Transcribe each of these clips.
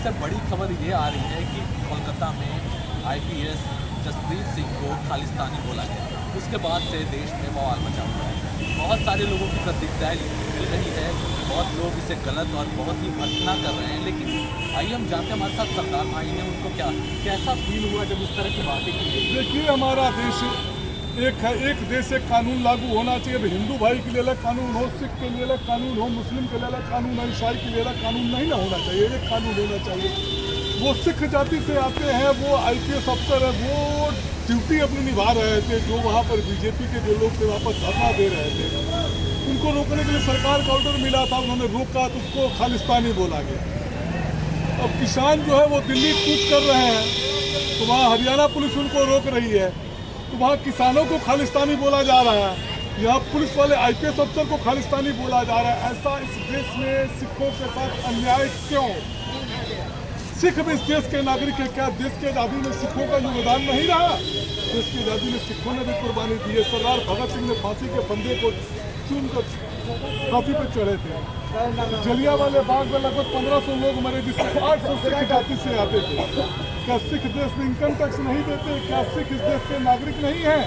सबसे बड़ी खबर ये आ रही है कि कोलकाता में आईपीएस जसप्रीत सिंह को खालिस्तानी बोला गया। उसके बाद से देश में बवाल मचा हुआ है। बहुत सारे लोगों की प्रतिक्रियाएं मिल रही है, बहुत लोग इसे गलत और बहुत ही भर्त्सना कर रहे हैं। लेकिन आइए हम जानते हैं हमारे साथ सरदार भाई ने उनको कैसा फील हुआ जब इस तरह की बातें की गई। देखिए, हमारा देश एक है, एक देश एक कानून लागू होना चाहिए। अब हिंदू भाई के लिए अलग कानून हो, सिख के लिए अलग कानून हो, मुस्लिम के लिए अलग कानून हो, ईसाई के लिए अलग कानून नहीं ना होना चाहिए, एक कानून होना चाहिए। वो सिख जाति से आते हैं, वो आईपीएस अफसर है, वो ड्यूटी अपनी निभा रहे थे। जो वहाँ पर बीजेपी के जो लोग थे वहाँ पर धरना दे रहे थे, उनको रोकने के लिए सरकार का ऑर्डर मिला था, उन्होंने रोका तो उसको खालिस्तानी बोला गया। अब किसान जो है वो दिल्ली कूच कर रहे हैं, तो वहाँ हरियाणा पुलिस उनको रोक रही है, तो वहाँ किसानों को खालिस्तानी बोला जा रहा है। यहाँ पुलिस वाले आईपीएस अफसर को खालिस्तानी बोला जा रहा है। ऐसा इस देश में सिखों के साथ अन्याय क्यों? सिख भी इस देश के नागरिक है। क्या देश की आज़ादी में सिखों का योगदान नहीं रहा? देश की आज़ादी में सिखों ने भी कुर्बानी दी है। सरदार भगत सिंह ने फांसी के फंदे को चूम कर फांसी पर चढ़े थे। जलियांवाला बाग में लगभग 1500 लोग मरे, जिसमें 800 सिख जाति से आते थे। क्या सिख देश में इनकम टैक्स नहीं देते? क्या सिख इस देश के नागरिक नहीं हैं?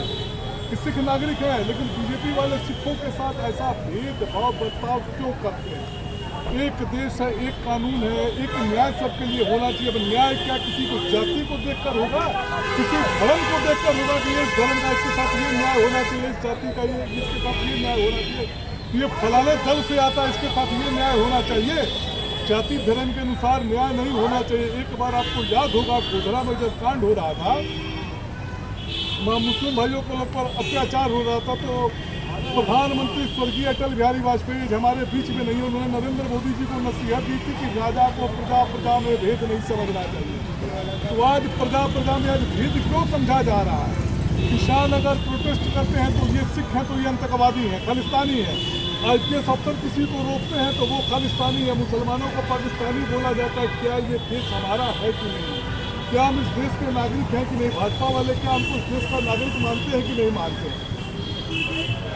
सिख नागरिक है, लेकिन बीजेपी वाले सिखों के साथ ऐसा भेदभाव बर्ताव क्यों करते हैं? एक देश है, एक कानून है, एक न्याय सबके लिए होना चाहिए। अब न्याय क्या किसी को जाति को देखकर होगा, किसी धर्म को देखकर होगा कि इस धर्म का इसके साथ ये न्याय होना चाहिए, इस जाति का ये इसके साथ ये न्याय होना चाहिए, ये फलाने दल से आता है इसके साथ ये न्याय होना चाहिए। जाति धर्म के अनुसार न्याय नहीं होना चाहिए। एक बार आपको याद होगा, गोधरा में जब कांड हो रहा था, मुस्लिम भाइयों के ऊपर अत्याचार हो रहा था, तो प्रधानमंत्री स्वर्गीय अटल बिहारी वाजपेयी हमारे बीच में नहीं, उन्होंने नरेंद्र मोदी जी को नसीहत दी थी कि राजा को प्रजा प्रजा में भेद नहीं समझना चाहिए। तो आज प्रजा प्रजा में आज भेद क्यों समझा जा रहा है? किसान अगर प्रोटेस्ट करते हैं तो ये सिख हैं, तो ये आतंकवादी हैं, खालिस्तानी हैं। आईपीएस अफसर किसी को रोकते हैं तो वो खालिस्तानी है। मुसलमानों को पाकिस्तानी बोला जाता है। क्या ये देश हमारा है कि नहीं? क्या हम इस देश के नागरिक हैं कि नहीं? भाजपा वाले क्या हमको इस देश का नागरिक मानते हैं कि नहीं मानते हैं?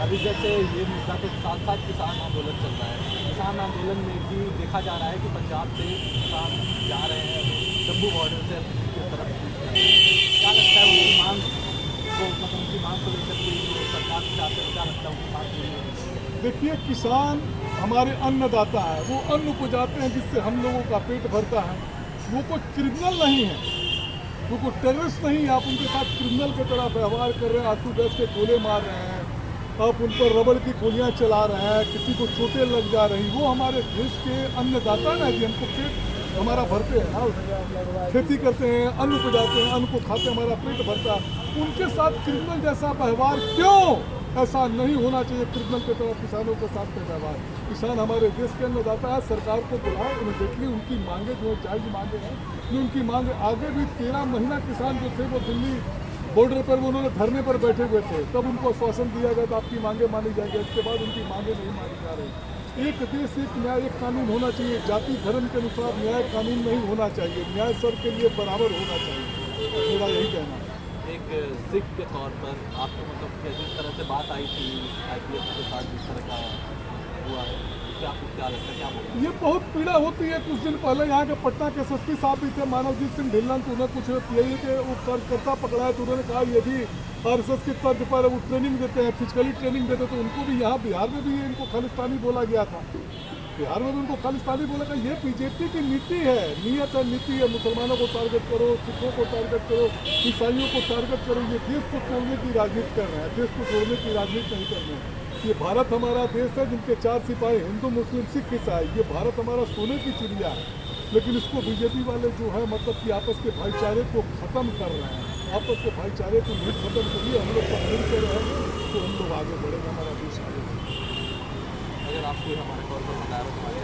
अभी जैसे ये मुद्दा के साथ साथ किसान आंदोलन चल रहा है। किसान आंदोलन में भी देखा जा रहा है कि पंजाब से किसान जा रहे हैं जम्मू बॉर्डर से की तरफ। क्या लगता है उनकी मांग को, मतलब उनकी मांग को लेकर के सरकार के साथ क्या लगता है उनकी बात पूरी होगी? देखिए, किसान हमारे अन्नदाता है, वो अन्न उपजाते हैं जिससे हम लोगों का पेट भरता है। वो कोई क्रिमिनल नहीं है, वो कोई टेररिस्ट नहीं है। आप उनके साथ क्रिमिनल की तरह व्यवहार कर रहे हैं, आंसू गैस के गोले मार रहे हैं, आप उन पर रबड़ की गोलियां चला रहे हैं, किसी को चोटें लग जा रही। वो हमारे देश के अन्नदाता ना जी, हमको पेट हमारा भरते हैं, खेती करते हैं, अन्न उपजाते हैं, अन्न को खाते हमारा पेट भरता है। उनके साथ क्रिमिनल जैसा व्यवहार क्यों? ऐसा नहीं होना चाहिए क्रिमिनल की तरह किसानों के साथ व्यवहार। किसान हमारे देश के अन्नदाता है। सरकार को बुलाए, इमीडिएटली उनकी मांगे जो जायज मांगे हैं, जो उनकी मांगे आगे भी 13 महीना किसान जो थे वो दिल्ली बॉर्डर पर वो उन्होंने धरने पर बैठे हुए थे, तब उनको आश्वासन दिया गया था आपकी मांगे मानी जाएगी। इसके बाद उनकी मांगे नहीं मानी जा रही। एक देश एक न्याय एक कानून होना चाहिए। जाति धर्म के अनुसार न्याय कानून नहीं होना चाहिए। न्याय सबके लिए बराबर होना चाहिए, मेरा यही कहना है। एक सिख के तौर पर आपको मतलब जिस तरह से बात आई थी आईपीएस के साथ जिस तरह का हुआ है, क्या आपको क्या लगता है, क्या बोलते? ये बहुत पीड़ा होती है। कुछ दिन पहले यहाँ के पटना के एसएसपी साहब भी थे, मानवजीत सिंह ढिल्लन, तो उन्हें कुछ यही के वो कार्यकर्ता पकड़ा है, तो उन्होंने कहा ये भी आरएसएस की तर्ज पर वो ट्रेनिंग देते हैं, फिजिकली ट्रेनिंग देते, तो उनको भी यहाँ बिहार में भी इनको खालिस्तानी बोला गया था। बिहार में भी उनको खालिस्तानी बोला गया। ये बीजेपी की नीति है, नियत है, नीति है। मुसलमानों को टारगेट करो, सिखों को टारगेट करो, ईसाइयों को टारगेट करो। ये देश को तोड़ने की राजनीति कर रहे हैं, देश को तोड़ने की राजनीति नहीं कर रहे हैं। ये भारत हमारा देश है जिनके 4 सिपाही हिंदू मुस्लिम सिख ईसाई। ये भारत हमारा सोने की चिड़िया है, लेकिन इसको बीजेपी वाले जो है मतलब कि आपस के भाईचारे को ख़त्म कर रहे हैं। आपस के भाईचारे को नहीं खत्म करिए, हम लोग सब मिलकर रहे तो हम लोग आगे बढ़ेंगे, हमारा देश आगे। अगर आपको हमारे तौर पर बताया तो हमारी